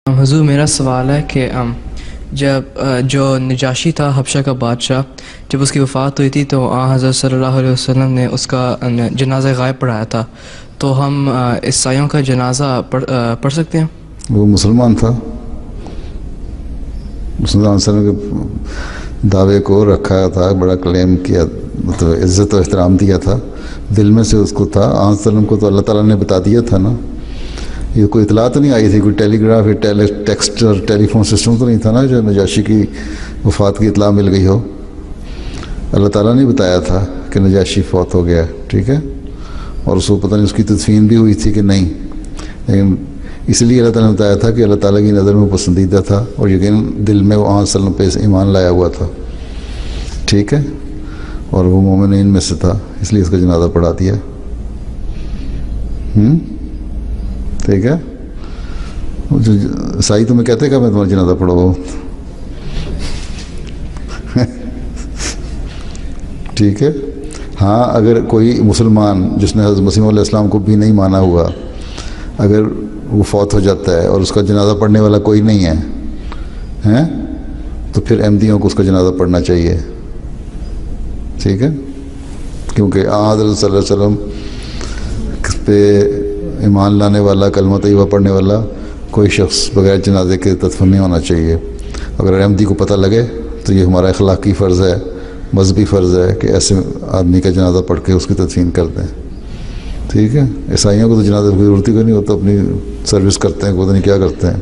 حضور میرا سوال ہے کہ جب جو نجاشی تھا حبشہ کا بادشاہ، جب اس کی وفات ہوئی تھی تو حضرت صلی اللہ علیہ وسلم نے اس کا جنازہ غائب پڑھایا تھا، تو ہم عیسائیوں کا جنازہ پڑھ سکتے ہیں؟ وہ مسلمان تھا، مسلمان صلی اللہ علیہ وسلم کے دعوے کو رکھا تھا، بڑا کلیم کیا، مطلب عزت و احترام دیا تھا، دل میں سے اس کو تھا۔ آن وسلم کو تو اللہ تعالیٰ نے بتا دیا تھا نا، یہ کوئی اطلاع تو نہیں آئی تھی، کوئی ٹیلی گراف یا ٹیکسٹ اور ٹیلی فون سسٹم تو نہیں تھا نا جو نجاشی کی وفات کی اطلاع مل گئی ہو۔ اللہ تعالیٰ نے بتایا تھا کہ نجاشی فوت ہو گیا، ٹھیک ہے، اور اس کو پتہ نہیں اس کی تدفین بھی ہوئی تھی کہ نہیں، لیکن اس لیے اللہ تعالیٰ نے بتایا تھا کہ اللہ تعالیٰ کی نظر میں پسندیدہ تھا اور یقین دل میں وہ آن صلی پہ ایمان لایا ہوا تھا، ٹھیک ہے، اور وہ مومنین میں سے تھا، اس لیے اس کا جنازہ پڑھا دیا۔ ٹھیک ہے، جو عیسائی تمہیں کہتے کہ میں تمہارا جنازہ پڑھاؤں، ٹھیک ہے۔ ہاں، اگر کوئی مسلمان جس نے حضرت مسیح علیہ السلام کو بھی نہیں مانا ہوا، اگر وہ فوت ہو جاتا ہے اور اس کا جنازہ پڑھنے والا کوئی نہیں ہے تو پھر احمدیوں کو اس کا جنازہ پڑھنا چاہیے، ٹھیک ہے، کیونکہ حضرت صلی اللہ علیہ وسلم پہ ایمان لانے والا، کلمہ طیبہ پڑھنے والا کوئی شخص بغیر جنازے کے دفن نہیں ہونا چاہیے۔ اگر احمدی کو پتہ لگے تو یہ ہمارا اخلاقی فرض ہے، مذہبی فرض ہے کہ ایسے آدمی کا جنازہ پڑھ کے اس کی تدفین کر دیں، ٹھیک ہے۔ عیسائیوں کو تو جنازے کی ضرورت ہی کوئی نہیں، وہ تو اپنی سروس کرتے ہیں، وہ تو نہیں کیا کرتے ہیں۔